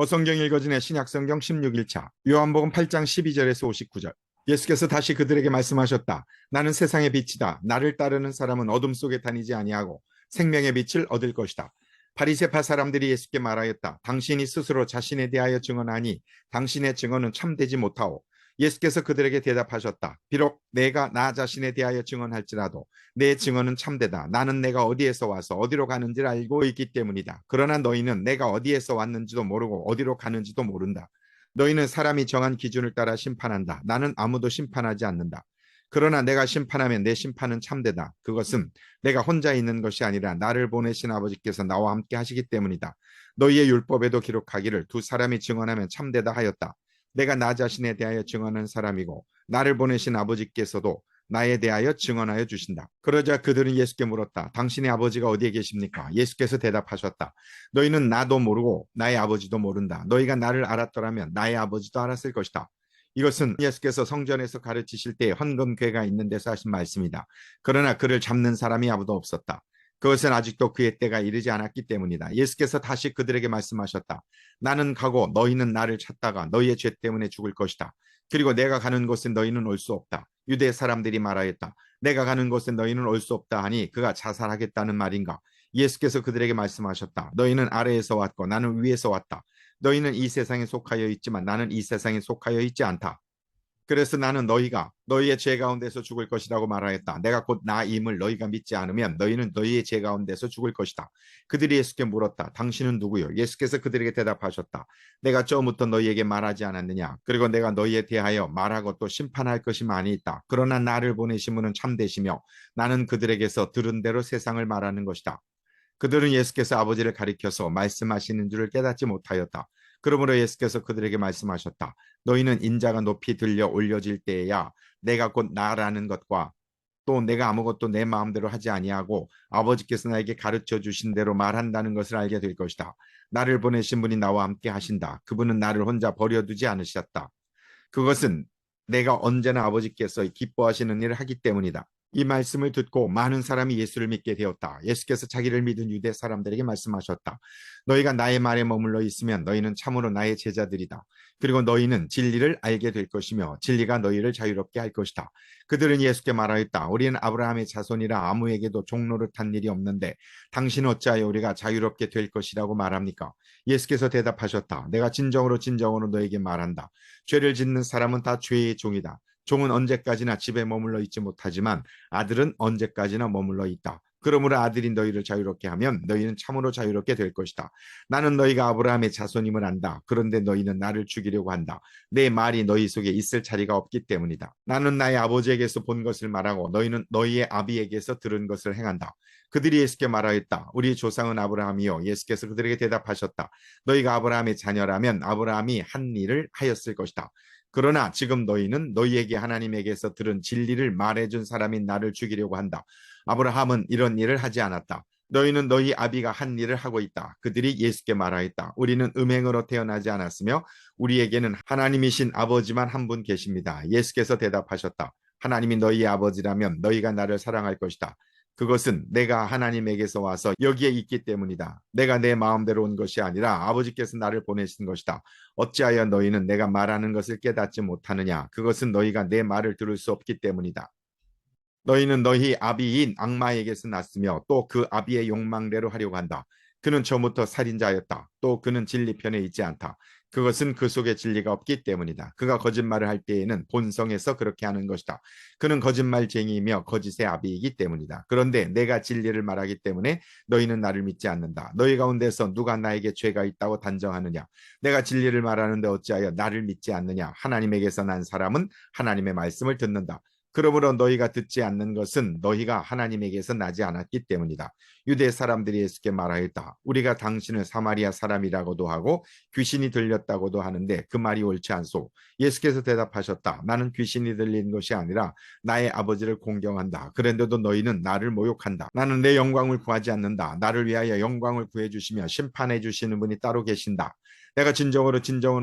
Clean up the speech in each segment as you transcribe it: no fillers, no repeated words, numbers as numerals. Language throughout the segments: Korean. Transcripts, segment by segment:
성경 읽어주네. 신약성경 16일차 요한복음 8장 12절에서 59절. 예수께서 다시 그들에게 말씀하셨다. 나는 세상의 빛이다. 나를 따르는 사람은 어둠 속에 다니지 아니하고 생명의 빛을 얻을 것이다. 바리새파 사람들이 예수께 말하였다. 당신이 스스로 자신에 대하여 증언하니 당신의 증언은 참되지 못하오. 예수께서 그들에게 대답하셨다. 비록 내가 나 자신에 대하여 증언할지라도 내 증언은 참되다. 나는 내가 어디에서 와서 어디로 가는지를 알고 있기 때문이다. 그러나 너희는 내가 어디에서 왔는지도 모르고 어디로 가는지도 모른다. 너희는 사람이 정한 기준을 따라 심판한다. 나는 아무도 심판하지 않는다. 그러나 내가 심판하면 내 심판은 참되다. 그것은 내가 혼자 있는 것이 아니라 나를 보내신 아버지께서 나와 함께 하시기 때문이다. 너희의 율법에도 기록하기를 두 사람이 증언하면 참되다 하였다. 내가 나 자신에 대하여 증언한 사람이고 나를 보내신 아버지께서도 나에 대하여 증언하여 주신다. 그러자 그들은 예수께 물었다. 당신의 아버지가 어디에 계십니까? 예수께서 대답하셨다. 너희는 나도 모르고 나의 아버지도 모른다. 너희가 나를 알았더라면 나의 아버지도 알았을 것이다. 이것은 예수께서 성전에서 가르치실 때 헌금궤가 있는 데서 하신 말씀이다. 그러나 그를 잡는 사람이 아무도 없었다. 그것은 아직도 그의 때가 이르지 않았기 때문이다. 예수께서 다시 그들에게 말씀하셨다. 나는 가고 너희는 나를 찾다가 너희의 죄 때문에 죽을 것이다. 그리고 내가 가는 곳에 너희는 올 수 없다. 유대 사람들이 말하였다. 내가 가는 곳에 너희는 올 수 없다 하니 그가 자살하겠다는 말인가? 예수께서 그들에게 말씀하셨다. 너희는 아래에서 왔고 나는 위에서 왔다. 너희는 이 세상에 속하여 있지만 나는 이 세상에 속하여 있지 않다. 그래서 나는 너희가 너희의 죄 가운데서 죽을 것이라고 말하였다. 내가 곧 나임을 너희가 믿지 않으면 너희는 너희의 죄 가운데서 죽을 것이다. 그들이 예수께 물었다. 당신은 누구요? 예수께서 그들에게 대답하셨다. 내가 처음부터 너희에게 말하지 않았느냐? 그리고 내가 너희에 대하여 말하고 또 심판할 것이 많이 있다. 그러나 나를 보내신 분은 참되시며 나는 그들에게서 들은 대로 세상을 말하는 것이다. 그들은 예수께서 아버지를 가리켜서 말씀하시는 줄을 깨닫지 못하였다. 그러므로 예수께서 그들에게 말씀하셨다. 너희는 인자가 높이 들려 올려질 때에야 내가 곧 나라는 것과 또 내가 아무것도 내 마음대로 하지 아니하고 아버지께서 나에게 가르쳐 주신 대로 말한다는 것을 알게 될 것이다. 나를 보내신 분이 나와 함께 하신다. 그분은 나를 혼자 버려두지 않으셨다. 그것은 내가 언제나 아버지께서 기뻐하시는 일을 하기 때문이다. 이 말씀을 듣고 많은 사람이 예수를 믿게 되었다. 예수께서 자기를 믿은 유대 사람들에게 말씀하셨다. 너희가 나의 말에 머물러 있으면 너희는 참으로 나의 제자들이다. 그리고 너희는 진리를 알게 될 것이며 진리가 너희를 자유롭게 할 것이다. 그들은 예수께 말하였다. 우리는 아브라함의 자손이라 아무에게도 종노릇한 일이 없는데 당신은 어찌하여 우리가 자유롭게 될 것이라고 말합니까? 예수께서 대답하셨다. 내가 진정으로 너에게 말한다. 죄를 짓는 사람은 다 죄의 종이다. 종은 언제까지나 집에 머물러 있지 못하지만 아들은 언제까지나 머물러 있다. 그러므로 아들이 너희를 자유롭게 하면 너희는 참으로 자유롭게 될 것이다. 나는 너희가 아브라함의 자손임을 안다. 그런데 너희는 나를 죽이려고 한다. 내 말이 너희 속에 있을 자리가 없기 때문이다. 나는 나의 아버지에게서 본 것을 말하고 너희는 너희의 아비에게서 들은 것을 행한다. 그들이 예수께 말하였다. 우리 조상은 아브라함이요. 예수께서 그들에게 대답하셨다. 너희가 아브라함의 자녀라면 아브라함이 한 일을 하였을 것이다. 그러나 지금 너희는 너희에게 하나님에게서 들은 진리를 말해준 사람인 나를 죽이려고 한다. 아브라함은 이런 일을 하지 않았다. 너희는 너희 아비가 한 일을 하고 있다. 그들이 예수께 말하였다. 우리는 음행으로 태어나지 않았으며 우리에게는 하나님이신 아버지만 한 분 계십니다. 예수께서 대답하셨다. 하나님이 너희의 아버지라면 너희가 나를 사랑할 것이다. 그것은 내가 하나님에게서 와서 여기에 있기 때문이다. 내가 내 마음대로 온 것이 아니라 아버지께서 나를 보내신 것이다. 어찌하여 너희는 내가 말하는 것을 깨닫지 못하느냐? 그것은 너희가 내 말을 들을 수 없기 때문이다. 너희는 너희 아비인 악마에게서 났으며 또 그 아비의 욕망대로 하려고 한다. 그는 처음부터 살인자였다. 또 그는 진리 편에 있지 않다. 그것은 그 속에 진리가 없기 때문이다. 그가 거짓말을 할 때에는 본성에서 그렇게 하는 것이다. 그는 거짓말쟁이이며 거짓의 아비이기 때문이다. 그런데 내가 진리를 말하기 때문에 너희는 나를 믿지 않는다. 너희 가운데서 누가 나에게 죄가 있다고 단정하느냐? 내가 진리를 말하는데 어찌하여 나를 믿지 않느냐? 하나님에게서 난 사람은 하나님의 말씀을 듣는다. 그러므로 너희가 듣지 않는 것은 너희가 하나님에게서 나지 않았기 때문이다. 유대 사람들이 예수께 말하였다. 우리가 당신을 사마리아 사람이라고도 하고 귀신이 들렸다고도 하는데 그 말이 옳지 않소. 예수께서 대답하셨다. 나는 귀신이 들린 것이 아니라 나의 아버지를 공경한다. 그런데도 너희는 나를 모욕한다. 나는 내 영광을 구하지 않는다. 나를 위하여 영광을 구해주시며 심판해 주시는 분이 따로 계신다. 내가 진정으로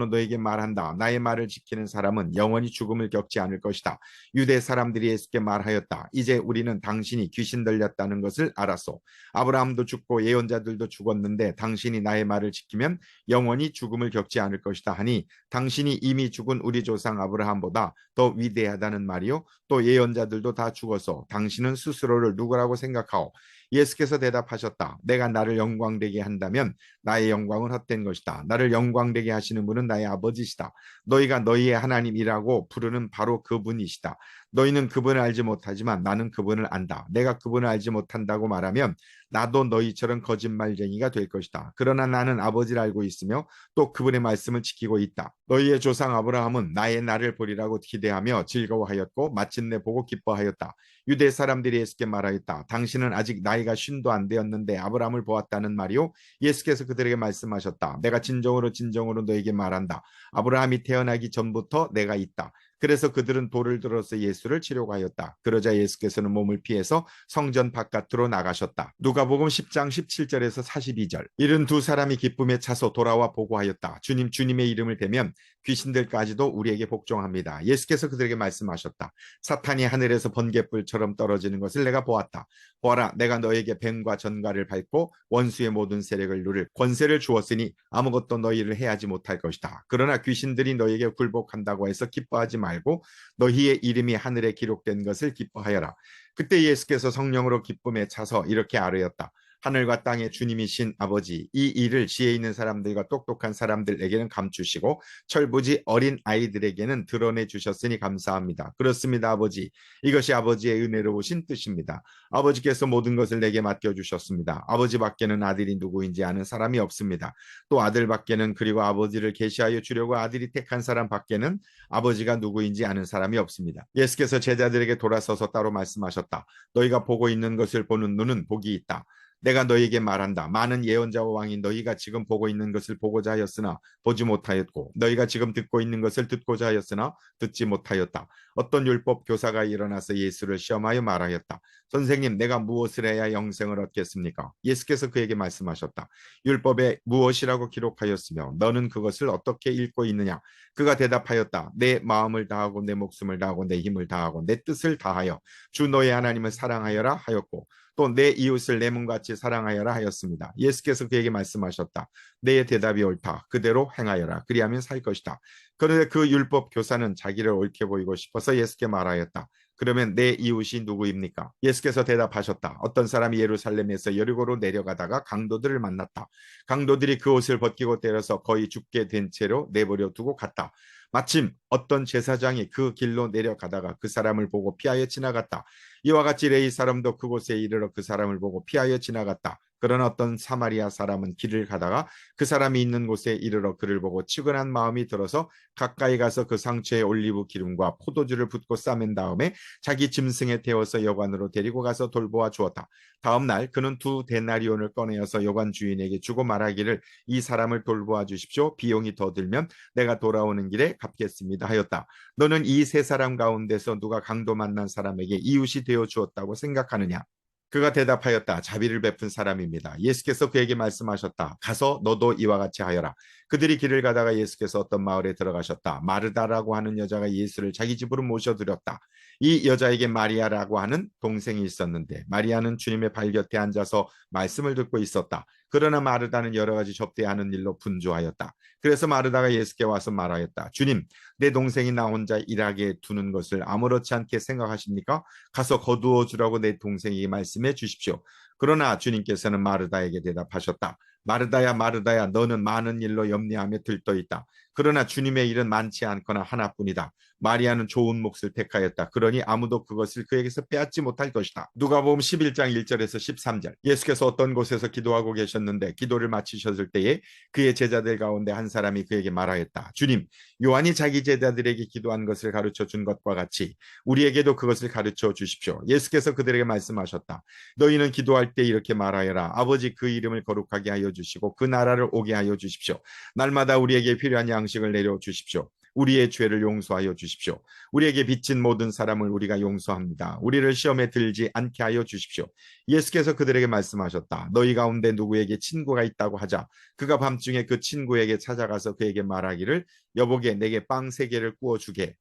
너에게 말한다. 나의 말을 지키는 사람은 영원히 죽음을 겪지 않을 것이다. 유대 사람들이 예수께 말하였다. 이제 우리는 당신이 귀신 들렸다는 것을 알았소. 아브라함도 죽고 예언자들도 죽었는데 당신이 나의 말을 지키면 영원히 죽음을 겪지 않을 것이다 하니 당신이 이미 죽은 우리 조상 아브라함보다 더 위대하다는 말이요. 또 예언자들도 다 죽어서 당신은 스스로를 누구라고 생각하오? 예수께서 대답하셨다. 내가 나를 영광되게 한다면 나의 영광은 헛된 것이다. 나를 영광되게 하시는 분은 나의 아버지시다. 너희가 너희의 하나님이라고 부르는 바로 그분이시다. 너희는 그분을 알지 못하지만 나는 그분을 안다. 내가 그분을 알지 못한다고 말하면 나도 너희처럼 거짓말쟁이가 될 것이다. 그러나 나는 아버지를 알고 있으며 또 그분의 말씀을 지키고 있다. 너희의 조상 아브라함은 나의 날을 보리라고 기대하며 즐거워하였고 마침내 보고 기뻐하였다. 유대 사람들이 예수께 말하였다. 당신은 아직 나이가 쉰도 안 되었는데 아브라함을 보았다는 말이요. 예수께서 그들에게 말씀하셨다. 내가 진정으로 너에게 말한다. 아브라함이 태어나기 전부터 내가 있다. 그래서 그들은 돌을 들어서 예수를 치려고 하였다. 그러자 예수께서는 몸을 피해서 성전 바깥으로 나가셨다. 누가복음 10장 17절에서 42절. 이른 두 사람이 기쁨에 차서 돌아와 보고하였다. 주님, 주님의 이름을 대면 귀신들까지도 우리에게 복종합니다. 예수께서 그들에게 말씀하셨다. 사탄이 하늘에서 번갯불처럼 떨어지는 것을 내가 보았다. 보아라, 내가 너에게 뱀과 전갈을 밟고 원수의 모든 세력을 누릴 권세를 주었으니 아무것도 너희를 해하지 못할 것이다. 그러나 귀신들이 너희에게 굴복한다고 해서 기뻐하지 말고 너희의 이름이 하늘에 기록된 것을 기뻐하여라. 그때 예수께서 성령으로 기쁨에 차서 이렇게 아뢰었다. 하늘과 땅의 주님이신 아버지, 이 일을 지혜 있는 사람들과 똑똑한 사람들에게는 감추시고 철부지 어린 아이들에게는 드러내 주셨으니 감사합니다. 그렇습니다, 아버지. 이것이 아버지의 은혜로우신 뜻입니다. 아버지께서 모든 것을 내게 맡겨주셨습니다. 아버지밖에는 아들이 누구인지 아는 사람이 없습니다. 또 아들밖에는 그리고 아버지를 계시하여 주려고 아들이 택한 사람 밖에는 아버지가 누구인지 아는 사람이 없습니다. 예수께서 제자들에게 돌아서서 따로 말씀하셨다. 너희가 보고 있는 것을 보는 눈은 복이 있다. 내가 너희에게 말한다. 많은 예언자와 왕이 너희가 지금 보고 있는 것을 보고자 하였으나 보지 못하였고 너희가 지금 듣고 있는 것을 듣고자 하였으나 듣지 못하였다. 어떤 율법 교사가 일어나서 예수를 시험하여 말하였다. 선생님, 내가 무엇을 해야 영생을 얻겠습니까? 예수께서 그에게 말씀하셨다. 율법에 무엇이라고 기록하였으며 너는 그것을 어떻게 읽고 있느냐? 그가 대답하였다. 내 마음을 다하고 내 목숨을 다하고 내 힘을 다하고 내 뜻을 다하여 주 너의 하나님을 사랑하여라 하였고 또 내 이웃을 내 몸같이 사랑하여라 하였습니다. 예수께서 그에게 말씀하셨다. 내 대답이 옳다. 그대로 행하여라. 그리하면 살 것이다. 그런데 그 율법 교사는 자기를 옳게 보이고 싶어서 예수께 말하였다. 그러면 내 이웃이 누구입니까? 예수께서 대답하셨다. 어떤 사람이 예루살렘에서 여리고로 내려가다가 강도들을 만났다. 강도들이 그 옷을 벗기고 때려서 거의 죽게 된 채로 내버려 두고 갔다. 마침 어떤 제사장이 그 길로 내려가다가 그 사람을 보고 피하여 지나갔다. 이와 같이 레위 사람도 그곳에 이르러 그 사람을 보고 피하여 지나갔다. 그러나 어떤 사마리아 사람은 길을 가다가 그 사람이 있는 곳에 이르러 그를 보고 측은한 마음이 들어서 가까이 가서 그 상처에 올리브 기름과 포도주를 붓고 싸맨 다음에 자기 짐승에 태워서 여관으로 데리고 가서 돌보아 주었다. 다음 날 그는 두 데나리온을 꺼내어서 여관 주인에게 주고 말하기를 이 사람을 돌보아 주십시오. 비용이 더 들면 내가 돌아오는 길에 갚겠습니다 하였다. 너는 이 세 사람 가운데서 누가 강도 만난 사람에게 이웃이 되어 주었다고 생각하느냐? 그가 대답하였다. 자비를 베푼 사람입니다. 예수께서 그에게 말씀하셨다. 가서 너도 이와 같이 하여라. 그들이 길을 가다가 예수께서 어떤 마을에 들어가셨다. 마르다라고 하는 여자가 예수를 자기 집으로 모셔드렸다. 이 여자에게 마리아라고 하는 동생이 있었는데 마리아는 주님의 발 곁에 앉아서 말씀을 듣고 있었다. 그러나 마르다는 여러 가지 접대하는 일로 분주하였다. 그래서 마르다가 예수께 와서 말하였다. 주님, 내 동생이 나 혼자 일하게 두는 것을 아무렇지 않게 생각하십니까? 가서 거두어 주라고 내 동생에게 말씀해 주십시오. 그러나 주님께서는 마르다에게 대답하셨다. 마르다야 마르다야 너는 많은 일로 염려하며 들떠 있다. 그러나 주님의 일은 많지 않거나 하나뿐이다. 마리아는 좋은 몫을 택하였다. 그러니 아무도 그것을 그에게서 빼앗지 못할 것이다. 누가복음 11장 1절에서 13절. 예수께서 어떤 곳에서 기도하고 계셨는데 기도를 마치셨을 때에 그의 제자들 가운데 한 사람이 그에게 말하였다. 주님, 요한이 자기 제자들에게 기도한 것을 가르쳐 준 것과 같이 우리에게도 그것을 가르쳐 주십시오. 예수께서 그들에게 말씀하셨다. 너희는 기도할 때 이렇게 말하여라. 아버지 그 이름을 거룩하게 하여 주시고 그 나라를 오게 하여 주십시오. 날마다 우리에게 필요한 양식을 내려 주십시오. 우리의 죄를 용서하여 주십시오. 우리에게 빚진 모든 사람을 우리가 용서합니다. 우리를 시험에 들지 않게 하여 주십시오. 예수께서 그들에게 말씀하셨다. 너희 가운데 누구에게 친구가 있다고 하자. 그가 밤중에 그 친구에게 찾아가서 그에게 말하기를 여보게 내게 빵 3개를 구워 주게.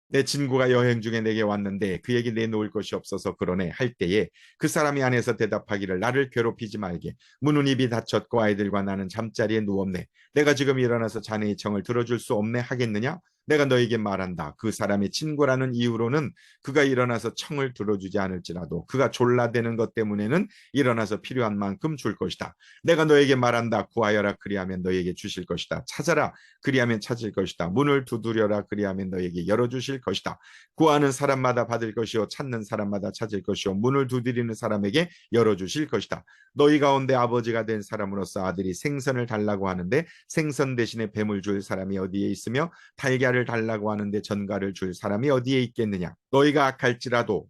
내 친구가 여행 중에 내게 왔는데 그에게 내놓을 것이 없어서 그러네 할 때에 그 사람이 안에서 대답하기를 나를 괴롭히지 말게. 문은 입이 닫혔고 아이들과 나는 잠자리에 누웠네. 내가 지금 일어나서 자네의 청을 들어줄 수 없네 하겠느냐? 내가 너에게 말한다. 그 사람의 친구라는 이유로는 그가 일어나서 청을 들어주지 않을지라도 그가 졸라대는 것 때문에는 일어나서 필요한 만큼 줄 것이다. 내가 너에게 말한다. 구하여라 그리하면 너에게 주실 것이다. 찾아라 그리하면 찾을 것이다. 문을 두드려라 그리하면 너에게 열어주실 것이다. 구하는 사람마다 받을 것이요 찾는 사람마다 찾을 것이요 문을 두드리는 사람에게 열어주실 것이다. 너희 가운데 아버지가 된 사람으로서 아들이 생선을 달라고 하는데 생선 대신에 뱀을 줄 사람이 어디에 있으며 달걀을 달라고 하는데 전갈을 줄 사람이 어디에 있겠느냐. 너희가 악할지라도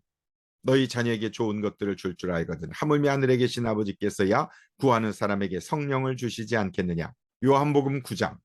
너희 자녀에게 좋은 것들을 줄 줄 알거든. 하물며 하늘에 계신 아버지께서야 구하는 사람에게 성령을 주시지 않겠느냐. 요한복음 9장.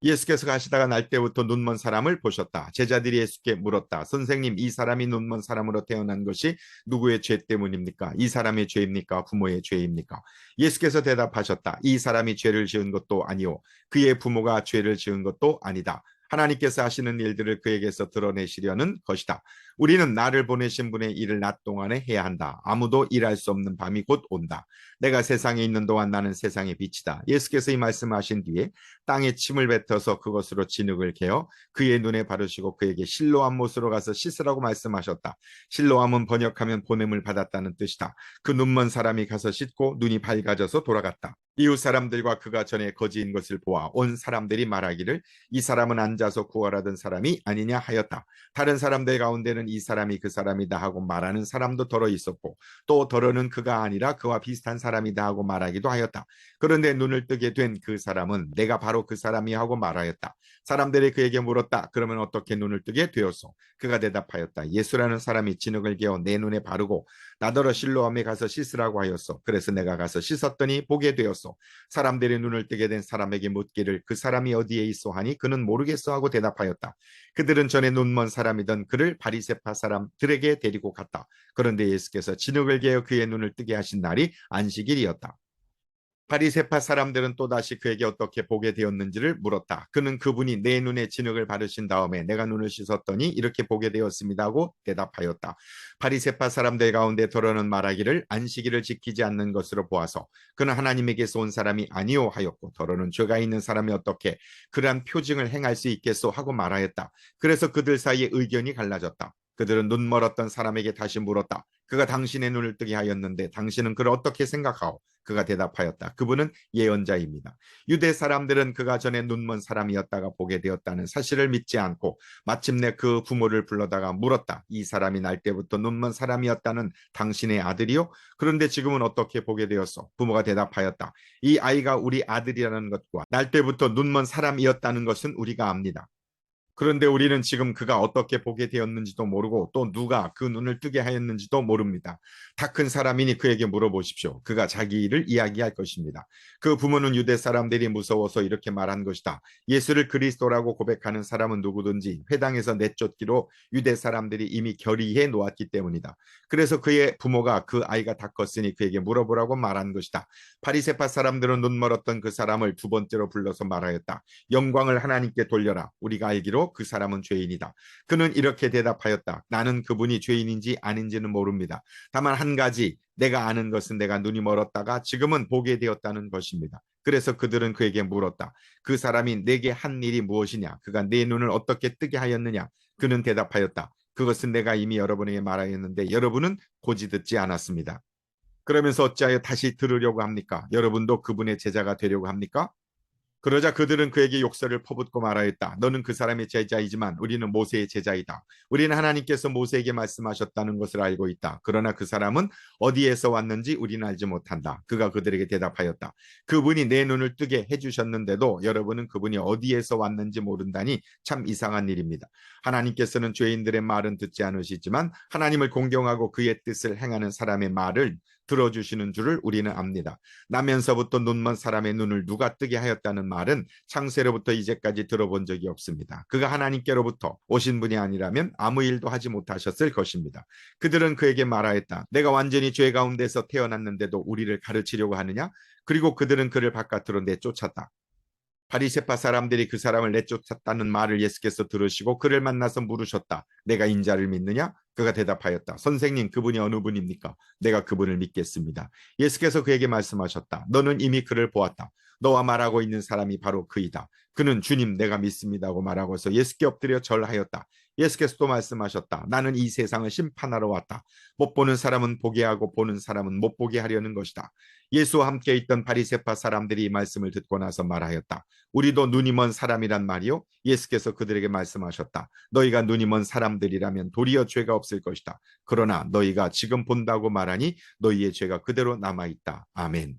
예수께서 가시다가 날 때부터 눈먼 사람을 보셨다. 제자들이 예수께 물었다. 선생님, 이 사람이 눈먼 사람으로 태어난 것이 누구의 죄 때문입니까? 이 사람의 죄입니까? 부모의 죄입니까? 예수께서 대답하셨다. 이 사람이 죄를 지은 것도 아니오. 그의 부모가 죄를 지은 것도 아니다. 하나님께서 하시는 일들을 그에게서 드러내시려는 것이다. 우리는 나를 보내신 분의 일을 낮 동안에 해야 한다. 아무도 일할 수 없는 밤이 곧 온다. 내가 세상에 있는 동안 나는 세상의 빛이다. 예수께서 이 말씀하신 뒤에 땅에 침을 뱉어서 그것으로 진흙을 개어 그의 눈에 바르시고 그에게 실로암 못으로 가서 씻으라고 말씀하셨다. 실로암은 번역하면 보냄을 받았다는 뜻이다. 그 눈먼 사람이 가서 씻고 눈이 밝아져서 돌아갔다. 이웃 사람들과 그가 전에 거지인 것을 보아 온 사람들이 말하기를 이 사람은 앉아서 구걸하던 사람이 아니냐 하였다. 다른 사람들 가운데는 이 사람이 그 사람이다 하고 말하는 사람도 더러 있었고 또 더러는 그가 아니라 그와 비슷한 사람이다 하고 말하기도 하였다. 그런데 눈을 뜨게 된 그 사람은 내가 바로 그 사람이 하고 말하였다. 사람들이 그에게 물었다. 그러면 어떻게 눈을 뜨게 되었소? 그가 대답하였다. 예수라는 사람이 진흙을 개어 내 눈에 바르고 나더러 실로암에 가서 씻으라고 하였소. 그래서 내가 가서 씻었더니 보게 되었소. 사람들이 눈을 뜨게 된 사람에게 묻기를 그 사람이 어디에 있어 하니 그는 모르겠어 하고 대답하였다. 그들은 전에 눈먼 사람이던 그를 바리새파 사람들에게 데리고 갔다. 그런데 예수께서 진흙을 개어 그의 눈을 뜨게 하신 날이 안식일이었다. 바리새파 사람들은 또다시 그에게 어떻게 보게 되었는지를 물었다. 그는 그분이 내 눈에 진흙을 바르신 다음에 내가 눈을 씻었더니 이렇게 보게 되었습니다 하고 대답하였다. 바리새파 사람들 가운데 더러는 말하기를 안식일을 지키지 않는 것으로 보아서 그는 하나님에게서 온 사람이 아니오 하였고 더러는 죄가 있는 사람이 어떻게 그러한 표징을 행할 수 있겠소 하고 말하였다. 그래서 그들 사이에 의견이 갈라졌다. 그들은 눈 멀었던 사람에게 다시 물었다. 그가 당신의 눈을 뜨게 하였는데 당신은 그를 어떻게 생각하오? 그가 대답하였다. 그분은 예언자입니다. 유대 사람들은 그가 전에 눈먼 사람이었다가 보게 되었다는 사실을 믿지 않고 마침내 그 부모를 불러다가 물었다. 이 사람이 날 때부터 눈먼 사람이었다는 당신의 아들이요? 그런데 지금은 어떻게 보게 되었소? 부모가 대답하였다. 이 아이가 우리 아들이라는 것과 날 때부터 눈먼 사람이었다는 것은 우리가 압니다. 그런데 우리는 지금 그가 어떻게 보게 되었는지도 모르고 또 누가 그 눈을 뜨게 하였는지도 모릅니다. 다 큰 사람이니 그에게 물어보십시오. 그가 자기 일을 이야기할 것입니다. 그 부모는 유대 사람들이 무서워서 이렇게 말한 것이다. 예수를 그리스도라고 고백하는 사람은 누구든지 회당에서 내쫓기로 유대 사람들이 이미 결의해 놓았기 때문이다. 그래서 그의 부모가 그 아이가 다 컸으니 그에게 물어보라고 말한 것이다. 바리새파 사람들은 눈 멀었던 그 사람을 두 번째로 불러서 말하였다. 영광을 하나님께 돌려라. 우리가 알기로 그 사람은 죄인이다. 그는 이렇게 대답하였다. 나는 그분이 죄인인지 아닌지는 모릅니다. 다만 한 가지 내가 아는 것은 내가 눈이 멀었다가 지금은 보게 되었다는 것입니다. 그래서 그들은 그에게 물었다. 그 사람이 내게 한 일이 무엇이냐? 그가 내 눈을 어떻게 뜨게 하였느냐? 그는 대답하였다. 그것은 내가 이미 여러분에게 말하였는데 여러분은 고지 듣지 않았습니다. 그러면서 어찌하여 다시 들으려고 합니까? 여러분도 그분의 제자가 되려고 합니까? 그러자 그들은 그에게 욕설을 퍼붓고 말하였다. 너는 그 사람의 제자이지만 우리는 모세의 제자이다. 우리는 하나님께서 모세에게 말씀하셨다는 것을 알고 있다. 그러나 그 사람은 어디에서 왔는지 우리는 알지 못한다. 그가 그들에게 대답하였다. 그분이 내 눈을 뜨게 해주셨는데도 여러분은 그분이 어디에서 왔는지 모른다니 참 이상한 일입니다. 하나님께서는 죄인들의 말은 듣지 않으시지만 하나님을 공경하고 그의 뜻을 행하는 사람의 말을 들어주시는 줄을 우리는 압니다. 나면서부터 눈먼 사람의 눈을 누가 뜨게 하였다는 말은 창세로부터 이제까지 들어본 적이 없습니다. 그가 하나님께로부터 오신 분이 아니라면 아무 일도 하지 못하셨을 것입니다. 그들은 그에게 말하였다. 내가 완전히 죄 가운데서 태어났는데도 우리를 가르치려고 하느냐? 그리고 그들은 그를 바깥으로 내쫓았다. 바리새파 사람들이 그 사람을 내쫓았다는 말을 예수께서 들으시고 그를 만나서 물으셨다. 내가 인자를 믿느냐? 그가 대답하였다. 선생님, 그분이 어느 분입니까? 내가 그분을 믿겠습니다. 예수께서 그에게 말씀하셨다. 너는 이미 그를 보았다. 너와 말하고 있는 사람이 바로 그이다. 그는 주님, 내가 믿습니다고 말하고서 예수께 엎드려 절하였다. 예수께서 또 말씀하셨다. 나는 이 세상을 심판하러 왔다. 못 보는 사람은 보게 하고 보는 사람은 못 보게 하려는 것이다. 예수와 함께 있던 바리새파 사람들이 이 말씀을 듣고 나서 말하였다. 우리도 눈이 먼 사람이란 말이요? 예수께서 그들에게 말씀하셨다. 너희가 눈이 먼 사람들이라면 도리어 죄가 없을 것이다. 그러나 너희가 지금 본다고 말하니 너희의 죄가 그대로 남아있다. 아멘.